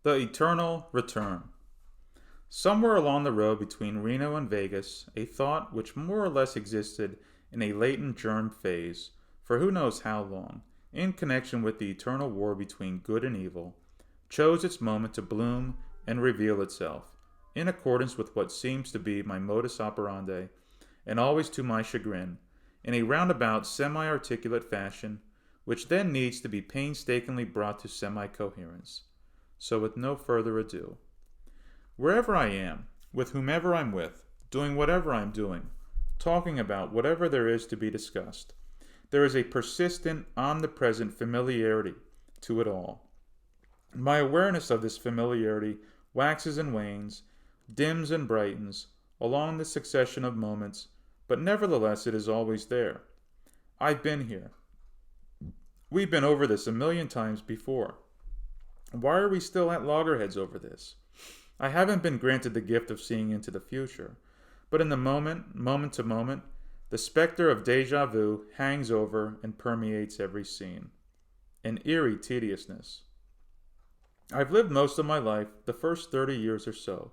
The Eternal Return. Somewhere along the road between Reno and Vegas, a thought which more or less existed in a latent germ phase, for who knows how long, in connection with the eternal war between good and evil, chose its moment to bloom and reveal itself, in accordance with what seems to be my modus operandi, and always to my chagrin, in a roundabout semi-articulate fashion, which then needs to be painstakingly brought to semi-coherence. So with no further ado, wherever I am, with whomever I'm with, doing whatever I'm doing, talking about whatever there is to be discussed, there is a persistent, omnipresent familiarity to it all. My awareness of this familiarity waxes and wanes, dims and brightens, along the succession of moments, but nevertheless it is always there. I've been here. We've been over this a million times before. Why are we still at loggerheads over this? I haven't been granted the gift of seeing into the future, but in the moment to moment, the specter of deja vu hangs over and permeates every scene. An eerie tediousness. I've lived most of my life, the first 30 years or so,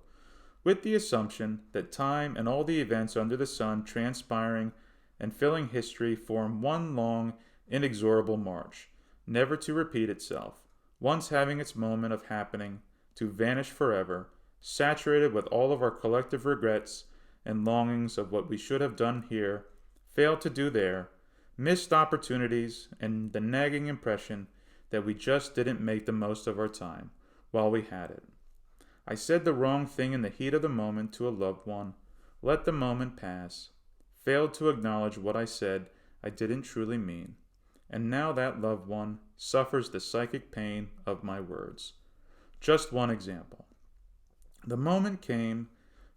with the assumption that time and all the events under the sun transpiring and filling history form one long, inexorable march, never to repeat itself, once having its moment of happening, to vanish forever, saturated with all of our collective regrets and longings of what we should have done here, failed to do there, missed opportunities, and the nagging impression that we just didn't make the most of our time while we had it. I said the wrong thing in the heat of the moment to a loved one, let the moment pass, failed to acknowledge what I said I didn't truly mean, and now that loved one suffers the psychic pain of my words. Just one example. The moment came,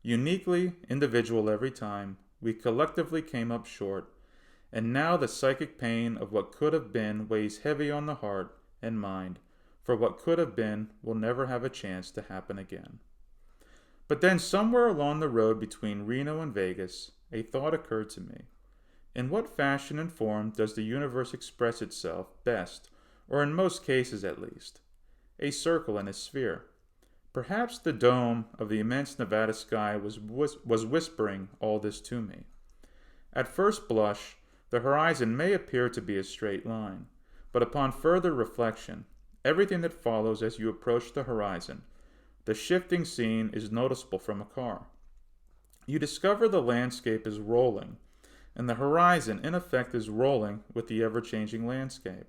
uniquely individual every time, we collectively came up short, and now the psychic pain of what could have been weighs heavy on the heart and mind, for what could have been will never have a chance to happen again. But then somewhere along the road between Reno and Vegas, a thought occurred to me. In what fashion and form does the universe express itself best, or in most cases at least? A circle and a sphere. Perhaps the dome of the immense Nevada sky was whispering all this to me. At first blush, the horizon may appear to be a straight line, but upon further reflection, everything that follows as you approach the horizon, the shifting scene is noticeable from a car. You discover the landscape is rolling, and the horizon in effect is rolling with the ever-changing landscape.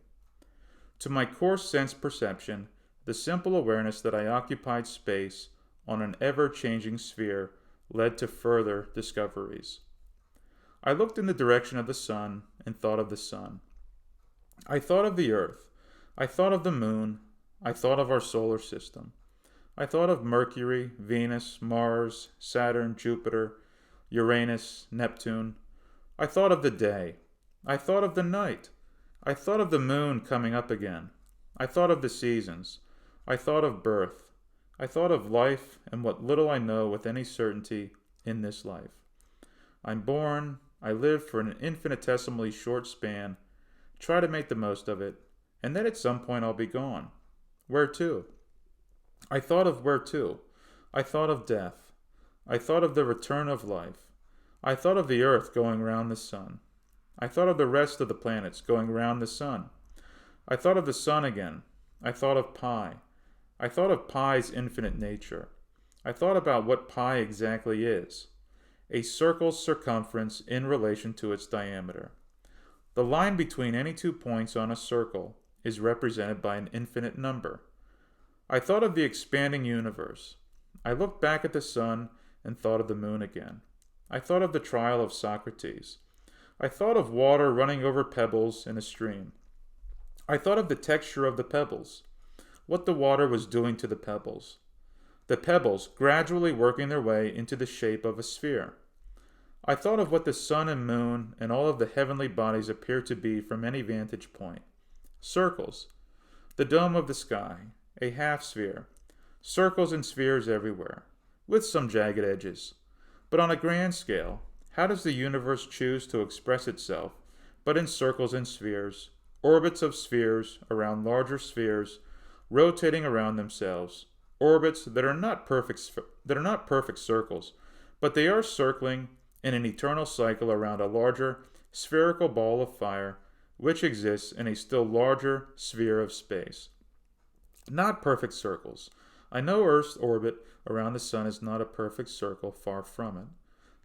To my coarse sense perception, the simple awareness that I occupied space on an ever-changing sphere led to further discoveries. I looked in the direction of the sun and thought of the sun. I thought of the earth. I thought of the moon. I thought of our solar system. I thought of Mercury, Venus, Mars, Saturn, Jupiter, Uranus, Neptune. I thought of the day. I thought of the night. I thought of the moon coming up again. I thought of the seasons. I thought of birth. I thought of life and what little I know with any certainty in this life. I'm born. I live for an infinitesimally short span. Try to make the most of it. And then at some point I'll be gone. Where to? I thought of where to. I thought of death. I thought of the return of life. I thought of the earth going round the sun. I thought of the rest of the planets going round the sun. I thought of the sun again. I thought of pi. I thought of pi's infinite nature. I thought about what pi exactly is. A circle's circumference in relation to its diameter. The line between any 2 points on a circle is represented by an infinite number. I thought of the expanding universe. I looked back at the sun and thought of the moon again. I thought of the trial of Socrates. I thought of water running over pebbles in a stream. I thought of the texture of the pebbles, what the water was doing to the pebbles. The pebbles gradually working their way into the shape of a sphere. I thought of what the sun and moon and all of the heavenly bodies appear to be from any vantage point. Circles. The dome of the sky, a half sphere. Circles and spheres everywhere, with some jagged edges. But on a grand scale, how does the universe choose to express itself but in circles and spheres, orbits of spheres around larger spheres, rotating around themselves, orbits that are not perfect circles, but they are circling in an eternal cycle around a larger spherical ball of fire which exists in a still larger sphere of space. Not perfect circles. I know Earth's orbit around the sun is not a perfect circle, far from it,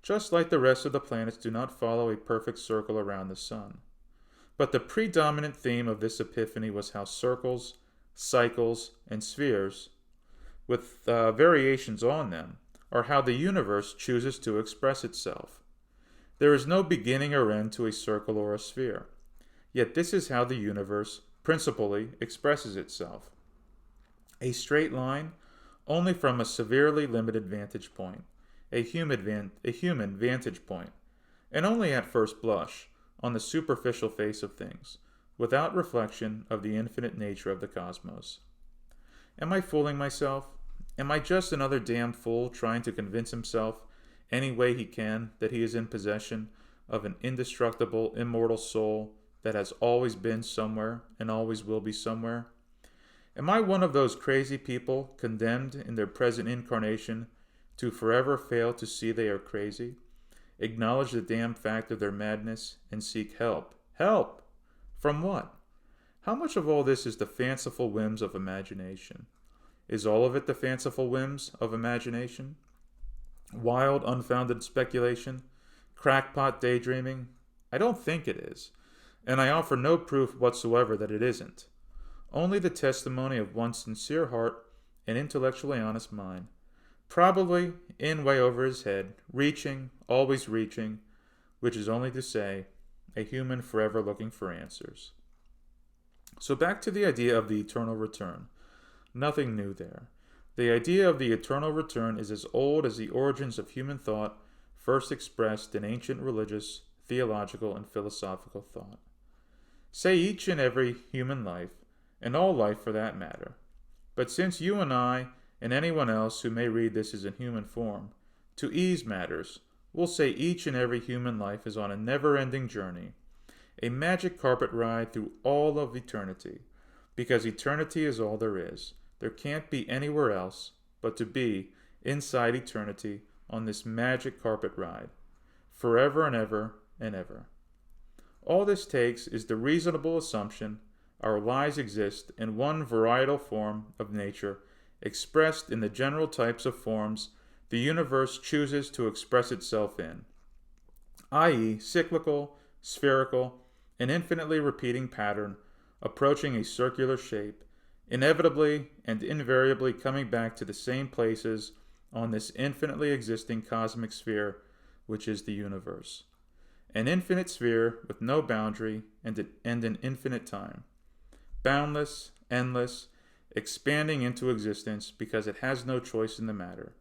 just like the rest of the planets do not follow a perfect circle around the sun. But the predominant theme of this epiphany was how circles, cycles, and spheres, with variations on them, are how the universe chooses to express itself. There is no beginning or end to a circle or a sphere. Yet this is how the universe principally expresses itself. A straight line only from a severely limited vantage point, a human vantage point, and only at first blush, on the superficial face of things, without reflection of the infinite nature of the cosmos. Am I fooling myself? Am I just another damn fool trying to convince himself any way he can that he is in possession of an indestructible, immortal soul that has always been somewhere and always will be somewhere? Am I one of those crazy people condemned in their present incarnation to forever fail to see they are crazy, acknowledge the damn fact of their madness, and seek help? Help! From what? How much of all this is the fanciful whims of imagination? Is all of it the fanciful whims of imagination? Wild, unfounded speculation? Crackpot daydreaming? I don't think it is, and I offer no proof whatsoever that it isn't. Only the testimony of one sincere heart and intellectually honest mind, probably in way over his head, reaching, always reaching, which is only to say, a human forever looking for answers. So back to the idea of the eternal return. Nothing new there. The idea of the eternal return is as old as the origins of human thought first expressed in ancient religious, theological, and philosophical thought. Say each and every human life, and all life for that matter. But since you and I, and anyone else who may read this is in human form, to ease matters, we'll say each and every human life is on a never-ending journey, a magic carpet ride through all of eternity, because eternity is all there is. There can't be anywhere else but to be inside eternity on this magic carpet ride, forever and ever and ever. All this takes is the reasonable assumption our lives exist in one varietal form of nature expressed in the general types of forms the universe chooses to express itself in, i.e., cyclical, spherical, an infinitely repeating pattern approaching a circular shape, inevitably and invariably coming back to the same places on this infinitely existing cosmic sphere which is the universe. An infinite sphere with no boundary and an infinite time. Boundless, endless, expanding into existence because it has no choice in the matter.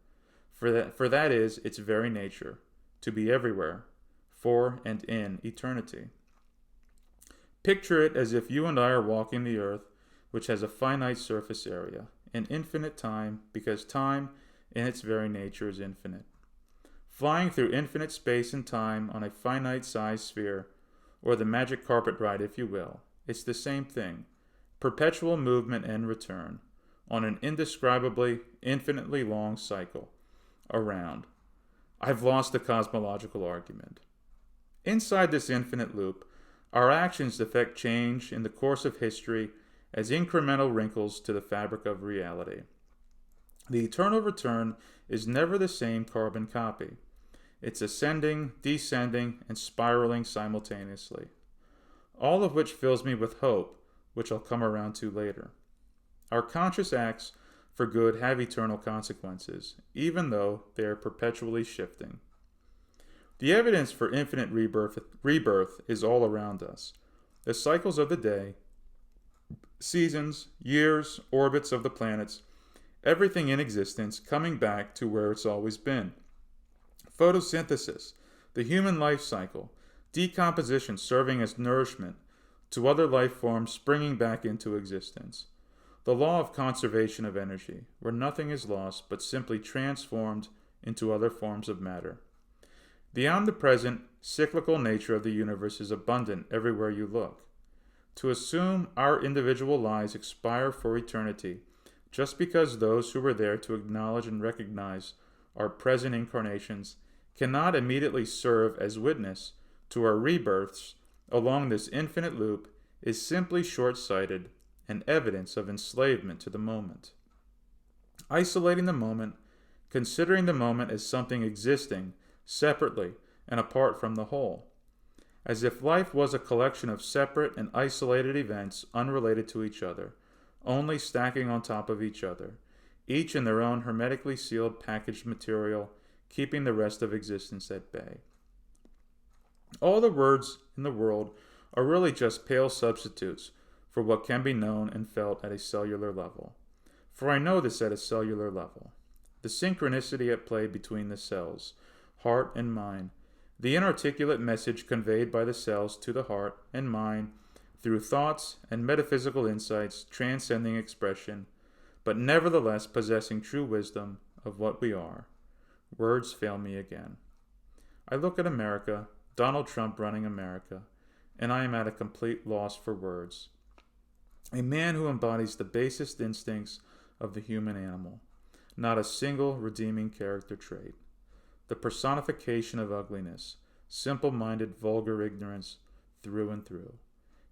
For that is its very nature, to be everywhere, for and in eternity. Picture it as if you and I are walking the earth, which has a finite surface area, an infinite time, because time in its very nature is infinite. Flying through infinite space and time on a finite-sized sphere, or the magic carpet ride if you will, it's the same thing. Perpetual movement and return, on an indescribably, infinitely long cycle, around. I've lost the cosmological argument. Inside this infinite loop, our actions affect change in the course of history as incremental wrinkles to the fabric of reality. The eternal return is never the same carbon copy. It's ascending, descending, and spiraling simultaneously. All of which fills me with hope, which I'll come around to later. Our conscious acts for good have eternal consequences, even though they are perpetually shifting. The evidence for infinite rebirth is all around us. The cycles of the day, seasons, years, orbits of the planets, everything in existence coming back to where it's always been. Photosynthesis, the human life cycle, decomposition serving as nourishment to other life forms springing back into existence. The law of conservation of energy, where nothing is lost but simply transformed into other forms of matter. The omnipresent, cyclical nature of the universe is abundant everywhere you look. To assume our individual lives expire for eternity just because those who were there to acknowledge and recognize our present incarnations cannot immediately serve as witness to our rebirths along this infinite loop is simply short-sighted and evidence of enslavement to the moment. Isolating the moment, considering the moment as something existing separately and apart from the whole, as if life was a collection of separate and isolated events unrelated to each other, only stacking on top of each other, each in their own hermetically sealed packaged material, keeping the rest of existence at bay. All the words in the world are really just pale substitutes for what can be known and felt at a cellular level. For I know this at a cellular level. The synchronicity at play between the cells, heart and mind, the inarticulate message conveyed by the cells to the heart and mind through thoughts and metaphysical insights transcending expression, but nevertheless possessing true wisdom of what we are. Words fail me again. I look at America, Donald Trump running America, and I am at a complete loss for words. A man who embodies the basest instincts of the human animal, not a single redeeming character trait. The personification of ugliness, simple-minded, vulgar ignorance through and through.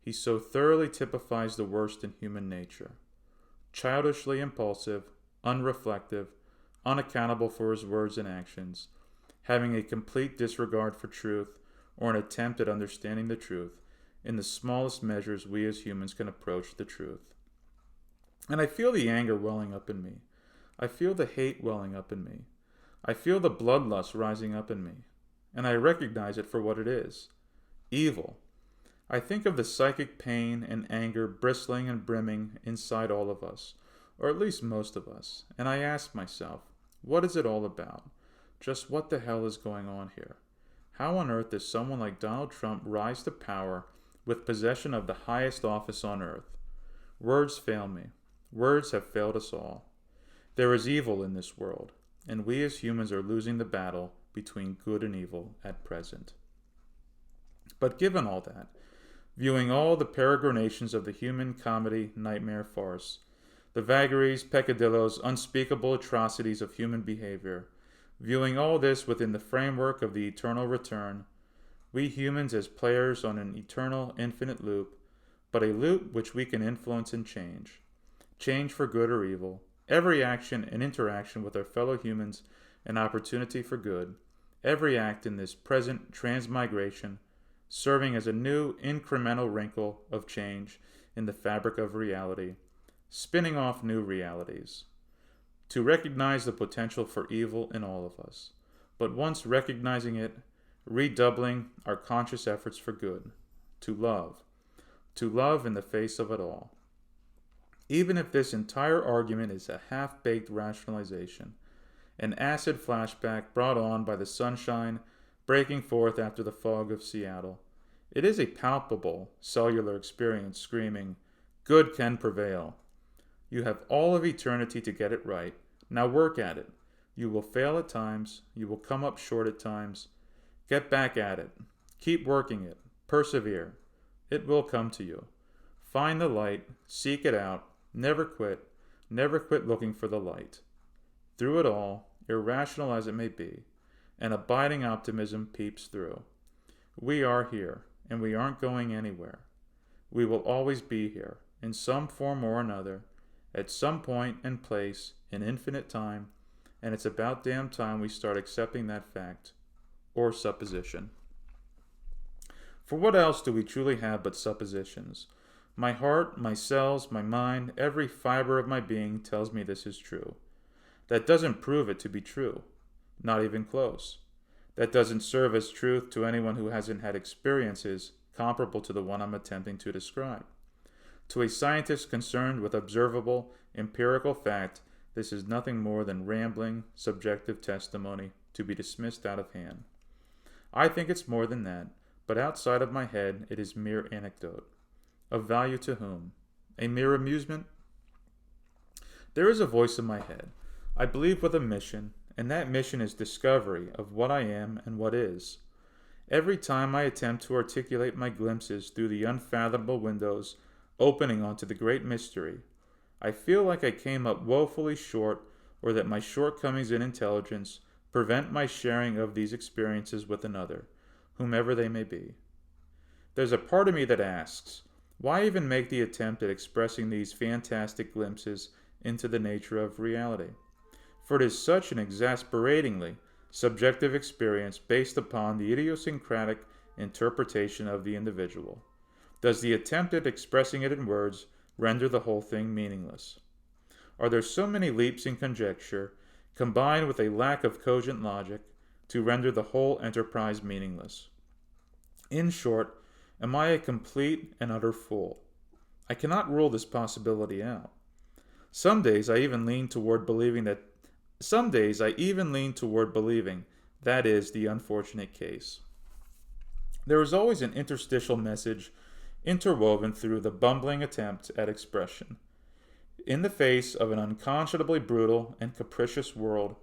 He so thoroughly typifies the worst in human nature. Childishly impulsive, unreflective, unaccountable for his words and actions, having a complete disregard for truth or an attempt at understanding the truth in the smallest measures we as humans can approach the truth. And I feel the anger welling up in me. I feel the hate welling up in me. I feel the bloodlust rising up in me. And I recognize it for what it is. Evil. I think of the psychic pain and anger bristling and brimming inside all of us, or at least most of us, and I ask myself, what is it all about? Just what the hell is going on here? How on earth does someone like Donald Trump rise to power with possession of the highest office on earth? Words fail me. Words have failed us all. There is evil in this world, and we as humans are losing the battle between good and evil at present. But given all that, viewing all the peregrinations of the human comedy nightmare farce, the vagaries, peccadillos, unspeakable atrocities of human behavior, viewing all this within the framework of the eternal return, we humans as players on an eternal, infinite loop, but a loop which we can influence and change. Change for good or evil, every action and interaction with our fellow humans an opportunity for good, every act in this present transmigration serving as a new incremental wrinkle of change in the fabric of reality, spinning off new realities. To recognize the potential for evil in all of us, but once recognizing it, redoubling our conscious efforts for good, to love in the face of it all. Even if this entire argument is a half-baked rationalization, an acid flashback brought on by the sunshine breaking forth after the fog of Seattle, it is a palpable cellular experience screaming, good can prevail. You have all of eternity to get it right. Now work at it. You will fail at times. You will come up short at times. Get back at it. Keep working it. Persevere. It will come to you. Find the light. Seek it out. Never quit. Never quit looking for the light. Through it all, irrational as it may be, an abiding optimism peeps through. We are here, and we aren't going anywhere. We will always be here, in some form or another, at some point and place in infinite time, and it's about damn time we start accepting that fact, or supposition. For what else do we truly have but suppositions? My heart, my cells, my mind, every fiber of my being tells me this is true. That doesn't prove it to be true. Not even close. That doesn't serve as truth to anyone who hasn't had experiences comparable to the one I'm attempting to describe. To a scientist concerned with observable, empirical fact, this is nothing more than rambling, subjective testimony to be dismissed out of hand. I think it's more than that, but outside of my head it is mere anecdote. Of value to whom? A mere amusement? There is a voice in my head. I believe with a mission, and that mission is discovery of what I am and what is. Every time I attempt to articulate my glimpses through the unfathomable windows opening onto the great mystery, I feel like I came up woefully short, or that my shortcomings in intelligence prevent my sharing of these experiences with another, whomever they may be. There's a part of me that asks, why even make the attempt at expressing these fantastic glimpses into the nature of reality? For it is such an exasperatingly subjective experience based upon the idiosyncratic interpretation of the individual. Does the attempt at expressing it in words render the whole thing meaningless? Are there so many leaps in conjecture, combined with a lack of cogent logic, to render the whole enterprise meaningless? In short, am I a complete and utter fool? I cannot rule this possibility out. Some days I even lean toward believing that that is the unfortunate case. There is always an interstitial message interwoven through the bumbling attempt at expression. In the face of an unconscionably brutal and capricious world,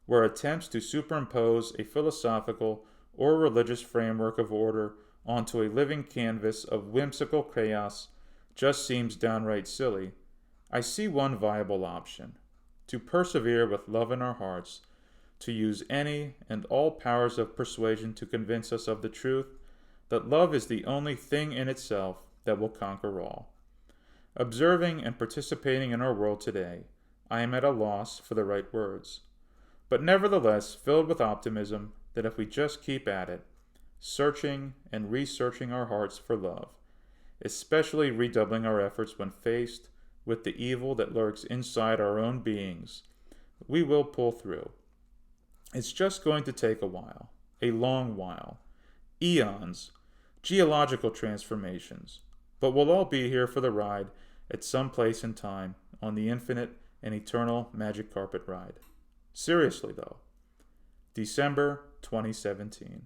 where attempts to superimpose a philosophical or religious framework of order onto a living canvas of whimsical chaos just seems downright silly, I see one viable option: to persevere with love in our hearts, to use any and all powers of persuasion to convince us of the truth that love is the only thing in itself that will conquer all. Observing and participating in our world today, I am at a loss for the right words, but nevertheless filled with optimism that if we just keep at it, searching and researching our hearts for love, especially redoubling our efforts when faced with the evil that lurks inside our own beings, we will pull through. It's just going to take a while, a long while, eons, geological transformations, but we'll all be here for the ride at some place in time on the infinite and eternal magic carpet ride. Seriously, though. December 2017.